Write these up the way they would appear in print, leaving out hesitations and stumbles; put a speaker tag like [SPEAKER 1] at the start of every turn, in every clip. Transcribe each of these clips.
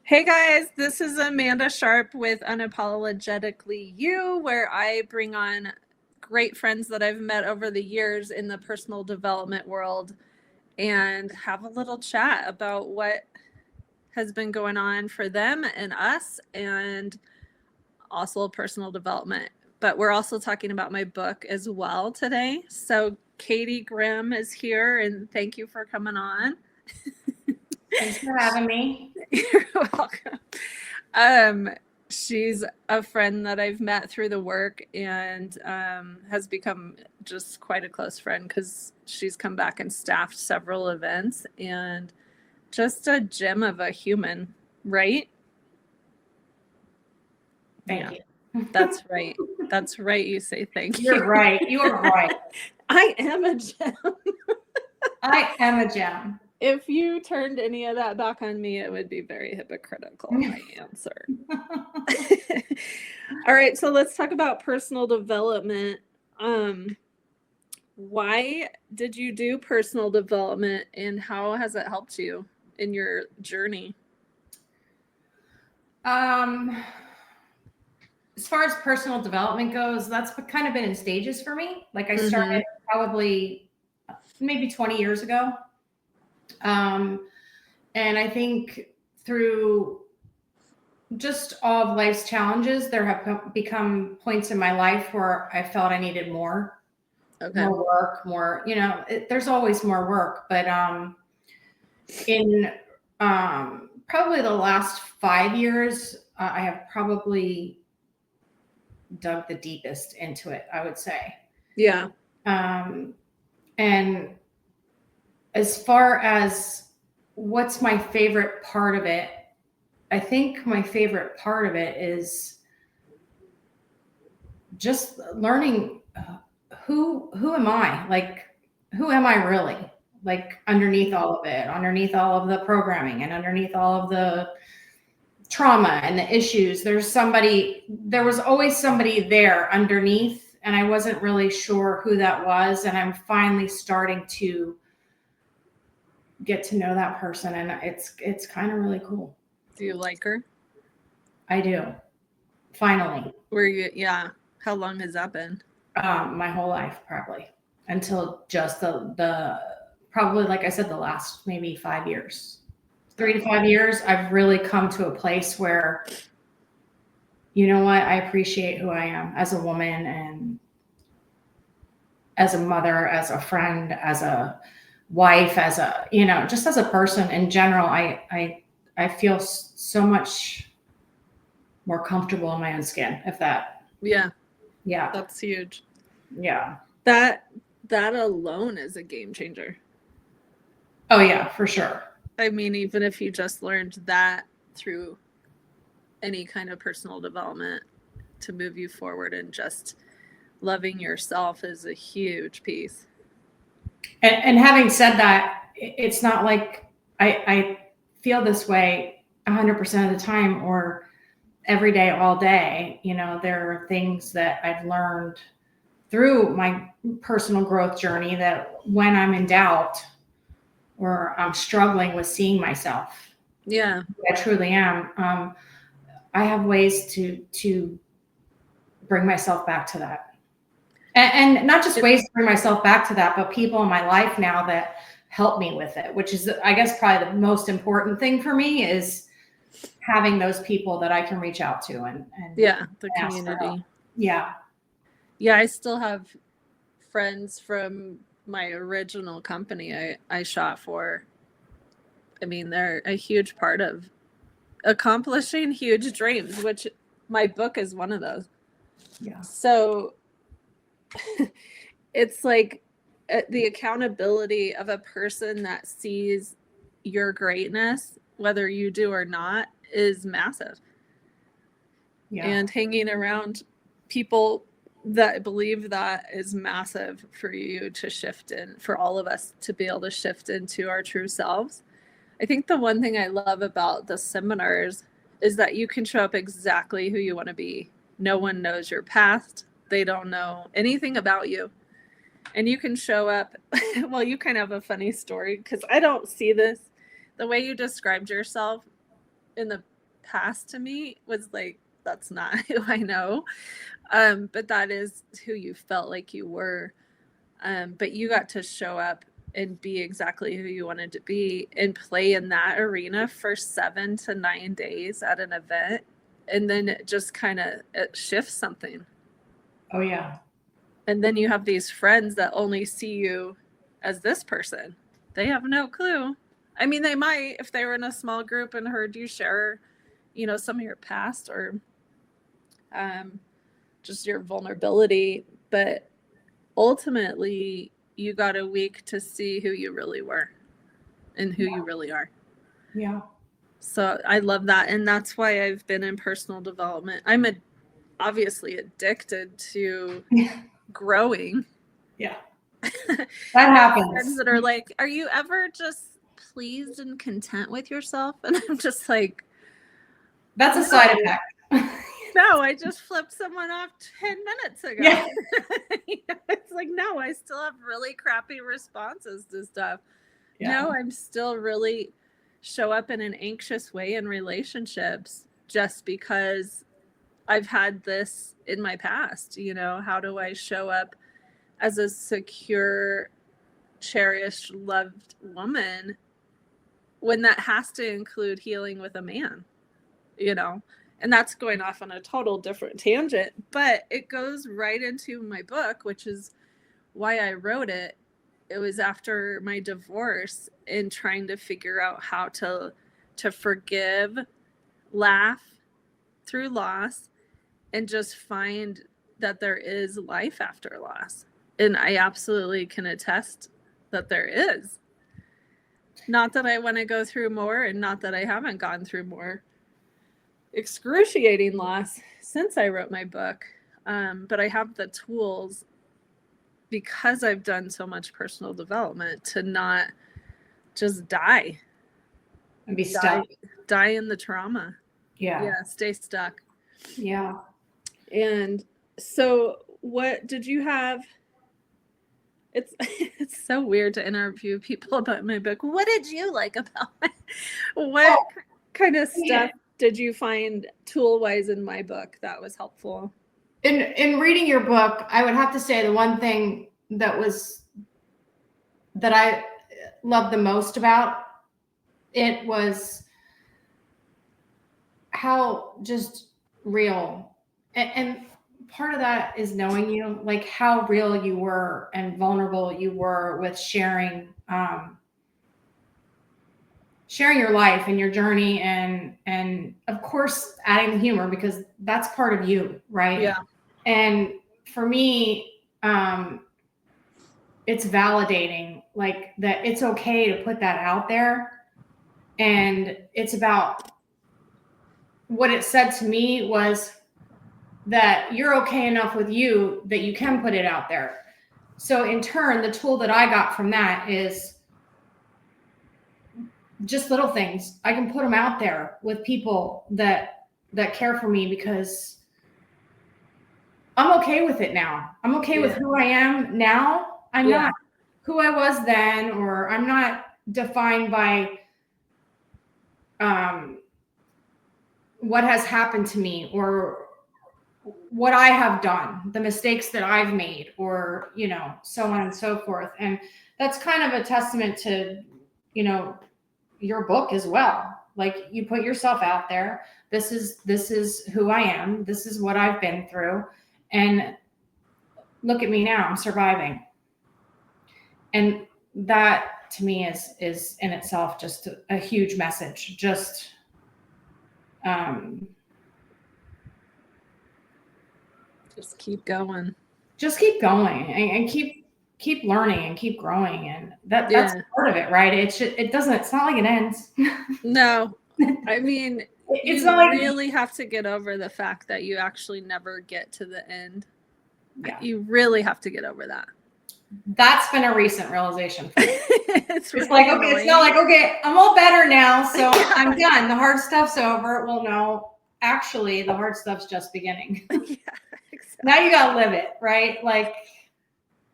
[SPEAKER 1] Hey guys, this is Amanda Sharp with Unapologetically You, where I bring on great friends that I've met over the years in the personal development world and have a little chat about what has been going on for them and us, and also personal development. But we're also talking about my book as well today. So Katie Grimm is here, and thank you for coming on.
[SPEAKER 2] Thanks for having me.
[SPEAKER 1] You're welcome. She's a friend that I've met through the work and has become just quite a close friend because she's come back and staffed several events, and just a gem of a human, right?
[SPEAKER 2] Thank you.
[SPEAKER 1] That's right. That's right. You say thank you.
[SPEAKER 2] You're right. You are right.
[SPEAKER 1] I am a gem.
[SPEAKER 2] I am a gem.
[SPEAKER 1] If you turned any of that back on me, it would be very hypocritical, my answer. All right, so let's talk about personal development. Why did you do personal development, and how has it helped you in your journey?
[SPEAKER 2] As far as personal development goes, that's kind of been in stages for me. Like I started probably maybe 20 years ago. And I think through just all of life's challenges, there have become points in my life where I felt I needed more.
[SPEAKER 1] Okay.
[SPEAKER 2] More work, more, there's always more work, but in probably the last 5 years, I have probably dug the deepest into it, I would say.
[SPEAKER 1] Yeah.
[SPEAKER 2] And as far as what's my favorite part of it, I think my favorite part of it is just learning who am I? Like, who am I really? Like underneath all of it, underneath all of the programming and underneath all of the trauma and the issues, there was always somebody there underneath, and I wasn't really sure who that was. And I'm finally starting to get to know that person, and it's kind of really cool.
[SPEAKER 1] Do you like her?
[SPEAKER 2] I do. Finally.
[SPEAKER 1] Yeah. How long has that been?
[SPEAKER 2] My whole life, probably, until just the probably, like I said, the last maybe 5 years, 3 to 5 years, I've really come to a place where, you know what, I appreciate who I am as a woman and as a mother, as a friend, as a wife, as a, just as a person in general. I feel so much more comfortable in my own skin, if that.
[SPEAKER 1] Yeah.
[SPEAKER 2] Yeah.
[SPEAKER 1] That's huge.
[SPEAKER 2] Yeah.
[SPEAKER 1] That alone is a game changer.
[SPEAKER 2] Oh yeah, for sure.
[SPEAKER 1] I mean, even if you just learned that through any kind of personal development to move you forward, and just loving yourself is a huge piece.
[SPEAKER 2] And having said that, it's not like I feel this way 100% of the time or every day, all day. There are things that I've learned through my personal growth journey that when I'm in doubt or I'm struggling with seeing myself,
[SPEAKER 1] yeah,
[SPEAKER 2] I truly am, I have ways to bring myself back to that. And not just ways to bring myself back to that, but people in my life now that help me with it, which is, I guess, probably the most important thing for me, is having those people that I can reach out to and
[SPEAKER 1] the community.
[SPEAKER 2] Yeah.
[SPEAKER 1] I still have friends from my original company I shot for. I mean, they're a huge part of accomplishing huge dreams, which my book is one of those.
[SPEAKER 2] Yeah.
[SPEAKER 1] So it's like the accountability of a person that sees your greatness, whether you do or not, is massive. Yeah. And hanging around people that believe that is massive for you to shift in, for all of us to be able to shift into our true selves. I think the one thing I love about the seminars is that you can show up exactly who you want to be. No one knows your past. They don't know anything about you. And you can show up. Well, you kind of have a funny story because I don't see this. The way you described yourself in the past to me was like, that's not who I know. But that is who you felt like you were. But you got to show up and be exactly who you wanted to be and play in that arena for 7 to 9 days at an event. And then it just kind of shifts something.
[SPEAKER 2] Oh, yeah.
[SPEAKER 1] And then you have these friends that only see you as this person. They have no clue. I mean, they might if they were in a small group and heard you share, some of your past or just your vulnerability. But ultimately, you got a week to see who you really were and who you really are.
[SPEAKER 2] Yeah.
[SPEAKER 1] So I love that. And that's why I've been in personal development. I'm obviously addicted to growing.
[SPEAKER 2] Yeah. That happens.
[SPEAKER 1] Friends that are like, are you ever just pleased and content with yourself? And I'm just like,
[SPEAKER 2] that's a side effect.
[SPEAKER 1] No, I just flipped someone off 10 minutes ago.
[SPEAKER 2] Yeah.
[SPEAKER 1] It's like, no, I still have really crappy responses to stuff.
[SPEAKER 2] Yeah.
[SPEAKER 1] No, I'm still really show up in an anxious way in relationships just because I've had this in my past. How do I show up as a secure, cherished, loved woman when that has to include healing with a man? And that's going off on a total different tangent, but it goes right into my book, which is why I wrote it. It was after my divorce and trying to figure out how to forgive, laugh through loss, and just find that there is life after loss. And I absolutely can attest that there is. Not that I want to go through more, and not that I haven't gone through more excruciating loss since I wrote my book. But I have the tools, because I've done so much personal development, to not just die
[SPEAKER 2] and be stuck.
[SPEAKER 1] Die in the trauma.
[SPEAKER 2] Yeah.
[SPEAKER 1] Stay stuck.
[SPEAKER 2] Yeah.
[SPEAKER 1] And so what did you have? It's so weird to interview people about my book. What did you like about it? What kind of stuff did you find tool-wise in my book that was helpful?
[SPEAKER 2] In reading your book, I would have to say the one thing that I loved the most about it was how just real, and part of that is knowing you, like how real you were and vulnerable you were with sharing your life and your journey, and of course adding the humor, because that's part of you, right?
[SPEAKER 1] Yeah.
[SPEAKER 2] And for me, it's validating, like that it's okay to put that out there. And it's about what it said to me was that you're okay enough with you that you can put it out there. So in turn, the tool that I got from that is just little things. I can put them out there with people that care for me, because I'm okay with it now. I'm okay with who I am now. I'm not who I was then, or I'm not defined by what has happened to me, or what I have done, the mistakes that I've made, or, so on and so forth. And that's kind of a testament to, your book as well. Like, you put yourself out there. This is who I am. This is what I've been through. And look at me now, I'm surviving. And that to me is in itself just a huge message. Just
[SPEAKER 1] keep going.
[SPEAKER 2] Just keep going and keep learning and keep growing. And that's part of it, right? It's not like it ends.
[SPEAKER 1] No. I mean,
[SPEAKER 2] it's
[SPEAKER 1] you
[SPEAKER 2] not like
[SPEAKER 1] really have to get over the fact that you actually never get to the end.
[SPEAKER 2] Yeah.
[SPEAKER 1] You really have to get over that.
[SPEAKER 2] That's been a recent realization for me.
[SPEAKER 1] It's
[SPEAKER 2] like, okay, it's not like, okay, I'm all better now, so I'm done. The hard stuff's over. Well, no, actually, the hard stuff's just beginning.
[SPEAKER 1] Exactly.
[SPEAKER 2] Now you gotta live it, right? Like,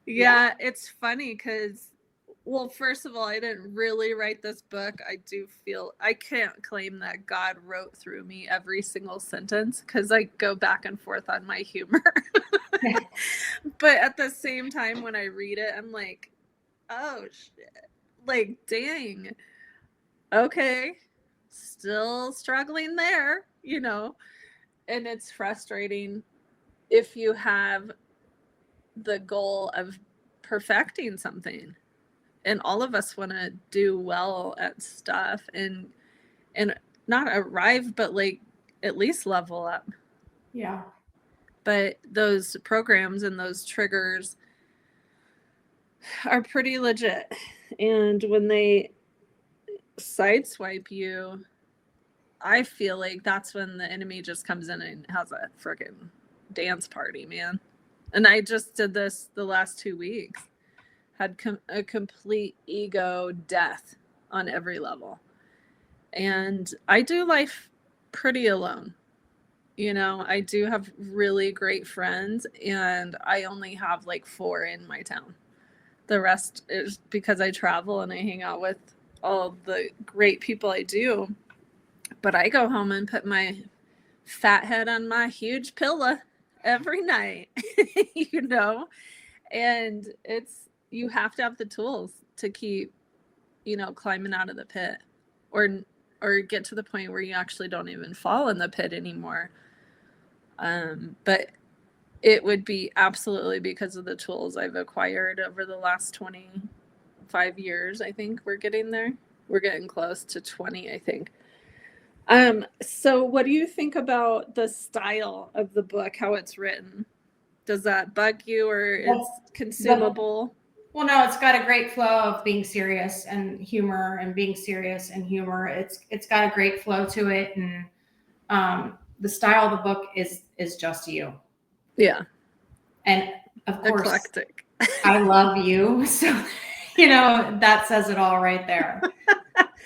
[SPEAKER 1] it's funny because Well, first of all, I didn't really write this book. I do feel I can't claim that God wrote through me every single sentence because I go back and forth on my humor. But at the same time, when I read it, I'm like, oh shit. Like, dang. Okay. Still struggling there, and it's frustrating if you have the goal of perfecting something. And all of us want to do well at stuff and not arrive, but like at least level up.
[SPEAKER 2] Yeah.
[SPEAKER 1] But those programs and those triggers are pretty legit. And when they sideswipe you, I feel like that's when the enemy just comes in and has a freaking dance party, man. And I just did this the last 2 weeks. Had a complete ego death on every level. And I do life pretty alone. I do have really great friends, and I only have like 4 in my town. The rest is because I travel and I hang out with all the great people I do. But I go home and put my fat head on my huge pillow every night, and you have to have the tools to keep, climbing out of the pit or get to the point where you actually don't even fall in the pit anymore. But it would be absolutely because of the tools I've acquired over the last 25 years. I think we're getting there. We're getting close to 20, I think. So what do you think about the style of the book, how it's written? Does that bug you, or it's consumable?
[SPEAKER 2] Well, no, it's got a great flow of being serious and humor and being serious and humor. It's got a great flow to it. And the style of the book is just you.
[SPEAKER 1] Yeah.
[SPEAKER 2] And of course,
[SPEAKER 1] eclectic.
[SPEAKER 2] I love you. So, that says it all right there.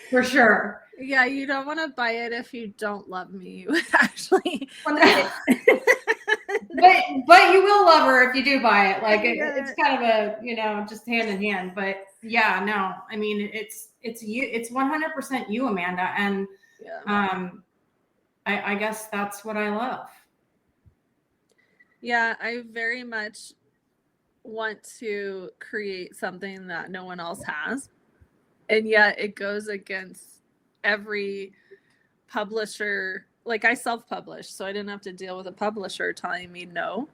[SPEAKER 2] For sure.
[SPEAKER 1] Yeah, you don't want to buy it if you don't love me. You would actually.
[SPEAKER 2] Well, no. but you will love her if you do buy it. Like it's kind of a just hand in hand. But yeah, no, I mean it's you. It's 100% you, Amanda, and I guess that's what I love.
[SPEAKER 1] Yeah, I very much want to create something that no one else has, and yet it goes against every publisher. Like, I self-published, so I didn't have to deal with a publisher telling me no.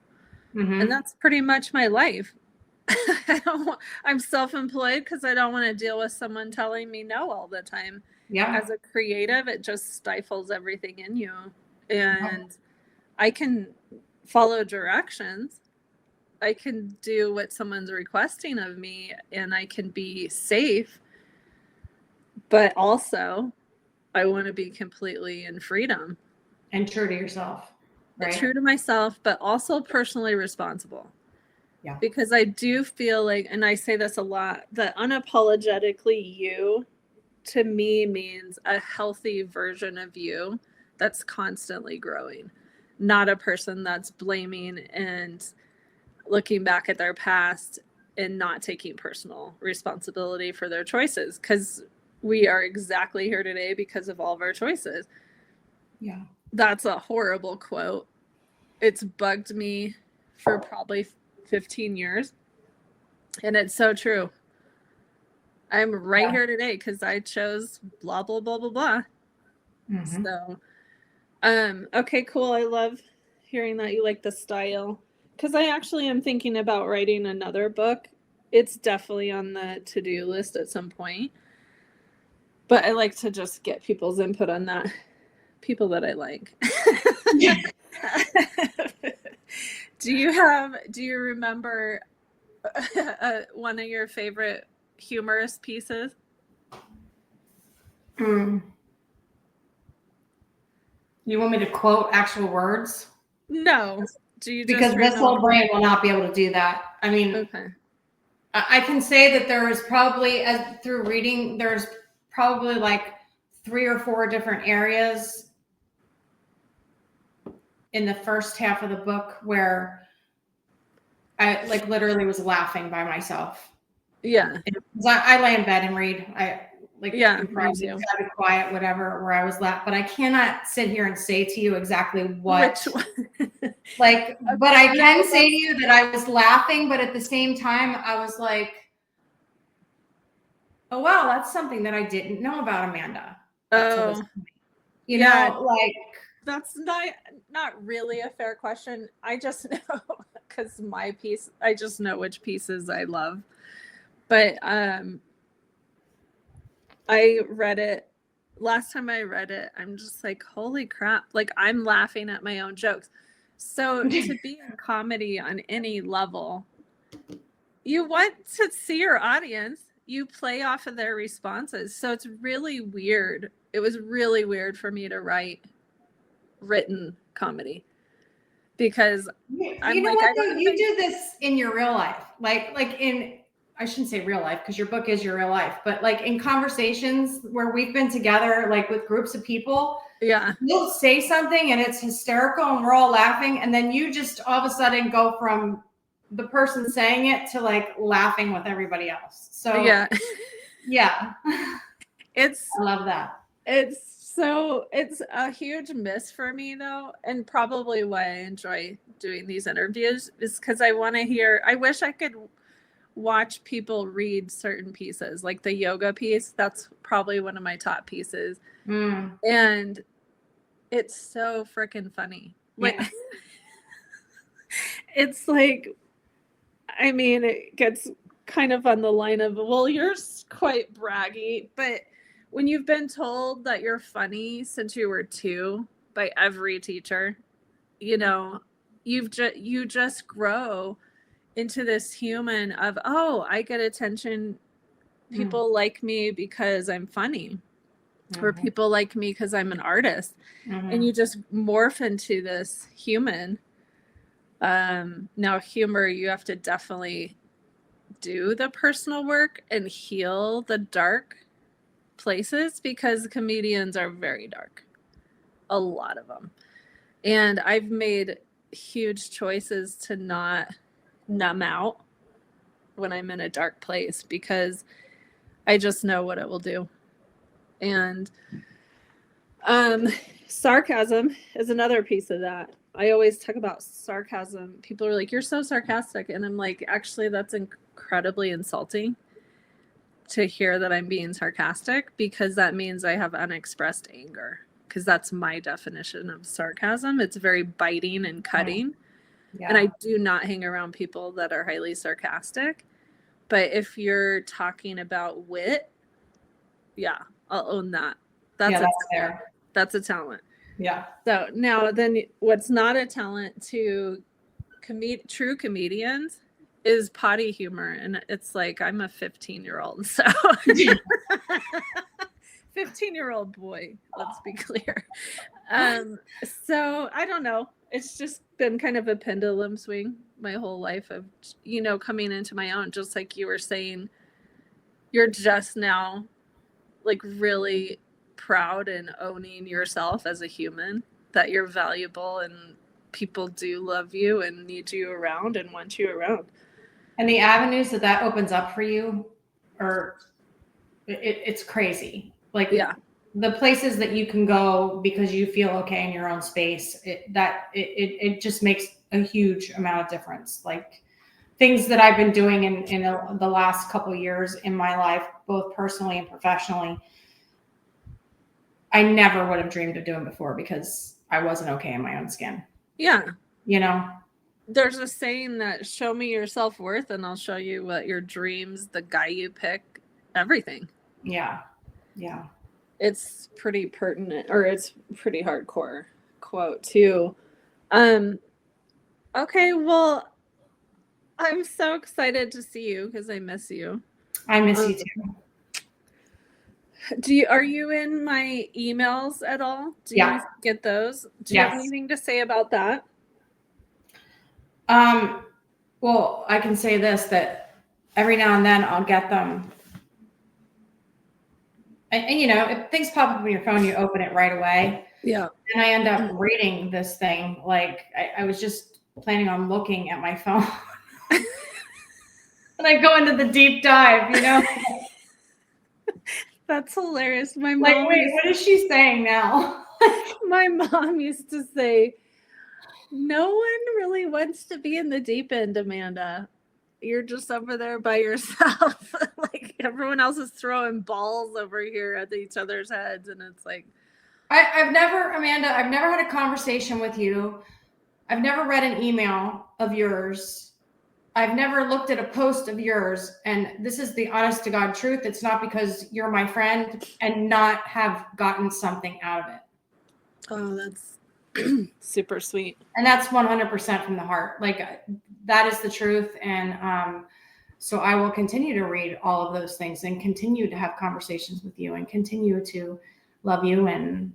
[SPEAKER 1] Mm-hmm. And that's pretty much my life. I'm self-employed because I don't want to deal with someone telling me no all the time.
[SPEAKER 2] Yeah.
[SPEAKER 1] As a creative, it just stifles everything in you. And I can follow directions. I can do what someone's requesting of me, and I can be safe. But also, I want to be completely in freedom.
[SPEAKER 2] And true to yourself. Right?
[SPEAKER 1] True to myself, but also personally responsible.
[SPEAKER 2] Yeah.
[SPEAKER 1] Because I do feel like, and I say this a lot, that unapologetically you, to me, means a healthy version of you that's constantly growing, not a person that's blaming and looking back at their past and not taking personal responsibility for their choices, because we are exactly here today because of all of our choices.
[SPEAKER 2] Yeah.
[SPEAKER 1] That's a horrible quote. It's bugged me for probably 15 years. And it's so true. I'm right here today because I chose blah, blah, blah, blah, blah. Mm-hmm. So, okay, cool. I love hearing that you like the style, because I actually am thinking about writing another book. It's definitely on the to-do list at some point. But I like to just get people's input on that. People that I like. Do you remember one of your favorite humorous pieces?
[SPEAKER 2] You want me to quote actual words?
[SPEAKER 1] No. Do you?
[SPEAKER 2] Because this whole brain will not be able to do that. I mean, okay. I can say that there was probably, through reading, there's probably like 3 or 4 different areas in the first half of the book where I like literally was laughing by myself.
[SPEAKER 1] Yeah.
[SPEAKER 2] I lay in bed and read.
[SPEAKER 1] Yeah,
[SPEAKER 2] me too. Be quiet, whatever, where I was left. But I cannot sit here and say to you exactly what.
[SPEAKER 1] Which one?
[SPEAKER 2] Like, but I can say to you that I was laughing, but at the same time, I was like, oh, wow, that's something that I didn't know about Amanda.
[SPEAKER 1] Oh,
[SPEAKER 2] you know, like,
[SPEAKER 1] that's not really a fair question. I just know because my piece, I just know which pieces I love. But I read it last time I read it, I'm just like, holy crap. Like I'm laughing at my own jokes. So to be in comedy on any level, you want to see your audience. You play off of their responses. So it's really weird. It was really weird for me to write written comedy because I'm like,
[SPEAKER 2] what, you do this in your real life, I shouldn't say real life because your book is your real life, but like in conversations where we've been together, like with groups of people,
[SPEAKER 1] yeah,
[SPEAKER 2] you'll say something and it's hysterical and we're all laughing, and then you just all of a sudden go from the person saying it to like laughing with everybody else. So
[SPEAKER 1] yeah,
[SPEAKER 2] I love that.
[SPEAKER 1] It's a huge miss for me though, and probably why I enjoy doing these interviews is because I want to hear. I wish I could watch people read certain pieces, like the yoga piece. That's probably one of my top pieces, and it's so freaking funny. Like, it's like, I mean, it gets kind of on the line of, well, you're quite braggy, but when you've been told that you're funny since you were 2 by every teacher, you know, you just grow into this human of, oh, I get attention. People like me because I'm funny, or people like me because I'm an artist. And you just morph into this human. Now humor, you have to definitely do the personal work and heal the dark places because comedians are very dark, a lot of them. And I've made huge choices to not numb out when I'm in a dark place because I just know what it will do. And sarcasm is another piece of that. I always talk about sarcasm. People are like, you're so sarcastic. And I'm like, actually, that's incredibly insulting to hear that I'm being sarcastic because that means I have unexpressed anger, because that's my definition of sarcasm. It's very biting and cutting. Yeah. And I do not hang around people that are highly sarcastic. But if you're talking about wit, yeah, I'll own that. That's fair. That's a talent.
[SPEAKER 2] Yeah.
[SPEAKER 1] So now then what's not a talent to true comedians is potty humor. And it's like, I'm a 15-year-old. So 15-year-old boy, let's be clear. So I don't know. It's just been kind of a pendulum swing my whole life of, you know, coming into my own, just like you were saying, you're just now like really proud and owning yourself as a human, that you're valuable and people do love you and need you around and want you around.
[SPEAKER 2] And the avenues that opens up for you it's crazy. Like, yeah, the places that you can go because you feel okay in your own space, it just makes a huge amount of difference. Like things that I've been doing in the last couple of years in my life, both personally and professionally, I never would have dreamed of doing before because I wasn't okay in my own skin.
[SPEAKER 1] Yeah.
[SPEAKER 2] You know,
[SPEAKER 1] there's a saying that show me your self-worth and I'll show you what your dreams, the guy you pick, everything.
[SPEAKER 2] Yeah. Yeah.
[SPEAKER 1] It's pretty pertinent, or it's pretty hardcore quote too. Okay, well, I'm so excited to see you because I miss you.
[SPEAKER 2] I miss you too.
[SPEAKER 1] Are you in my emails at all? Do you get those? Do you have anything to say about that?
[SPEAKER 2] Well, I can say this, that every now and then I'll get them. And you know, if things pop up on your phone, you open it right away.
[SPEAKER 1] Yeah.
[SPEAKER 2] And I end up reading this thing. Like I was just planning on looking at my phone. And I go into the deep dive, you know?
[SPEAKER 1] That's hilarious. My
[SPEAKER 2] Like,
[SPEAKER 1] mom
[SPEAKER 2] wait, what is she saying now?
[SPEAKER 1] my mom used to say, no one really wants to be in the deep end, Amanda. You're just over there by yourself. Like everyone else is throwing balls over here at each other's heads. And it's like,
[SPEAKER 2] Amanda, I've never had a conversation with you. I've never read an email of yours. I've never looked at a post of yours. And this is the honest to God truth. It's not because you're my friend and not have gotten something out of it.
[SPEAKER 1] oh, that's super sweet.
[SPEAKER 2] And that's 100% from the heart. Like that is the truth. And so I will continue to read all of those things and continue to have conversations with you and continue to love you. And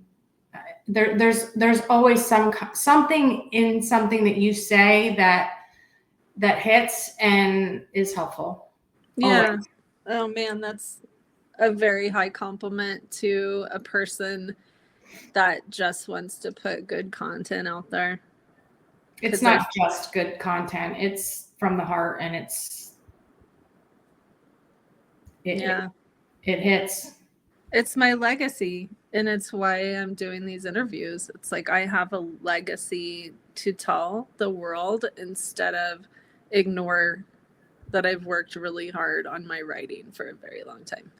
[SPEAKER 2] there's always something in something that you say that hits and is helpful.
[SPEAKER 1] Yeah.
[SPEAKER 2] Always.
[SPEAKER 1] Oh man, that's a very high compliment to a person that just wants to put good content out there.
[SPEAKER 2] It's not just good content. It's from the heart, and it hits.
[SPEAKER 1] It's my legacy, and it's why I'm doing these interviews. It's like I have a legacy to tell the world instead of ignore that I've worked really hard on my writing for a very long time.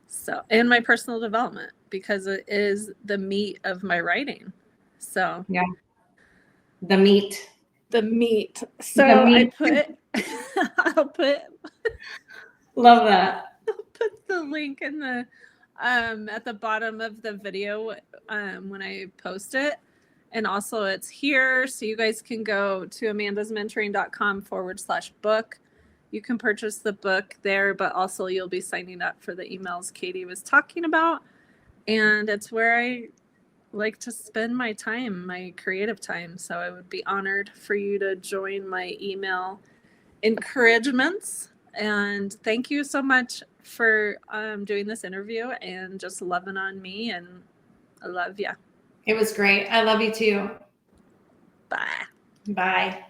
[SPEAKER 1] So, and my personal development, because it is the meat of my writing. So,
[SPEAKER 2] yeah, the meat.
[SPEAKER 1] So I put, I'll put.
[SPEAKER 2] Love that.
[SPEAKER 1] I'll put the link in the at the bottom of the video when I post it. And also it's here. So you guys can go to amandasmentoring.com/book. You can purchase the book there, but also you'll be signing up for the emails Katie was talking about. And it's where I like to spend my time, my creative time. So I would be honored for you to join my email encouragements. And thank you so much for doing this interview and just loving on me. And I love you.
[SPEAKER 2] It was great. I love you too.
[SPEAKER 1] Bye.
[SPEAKER 2] Bye.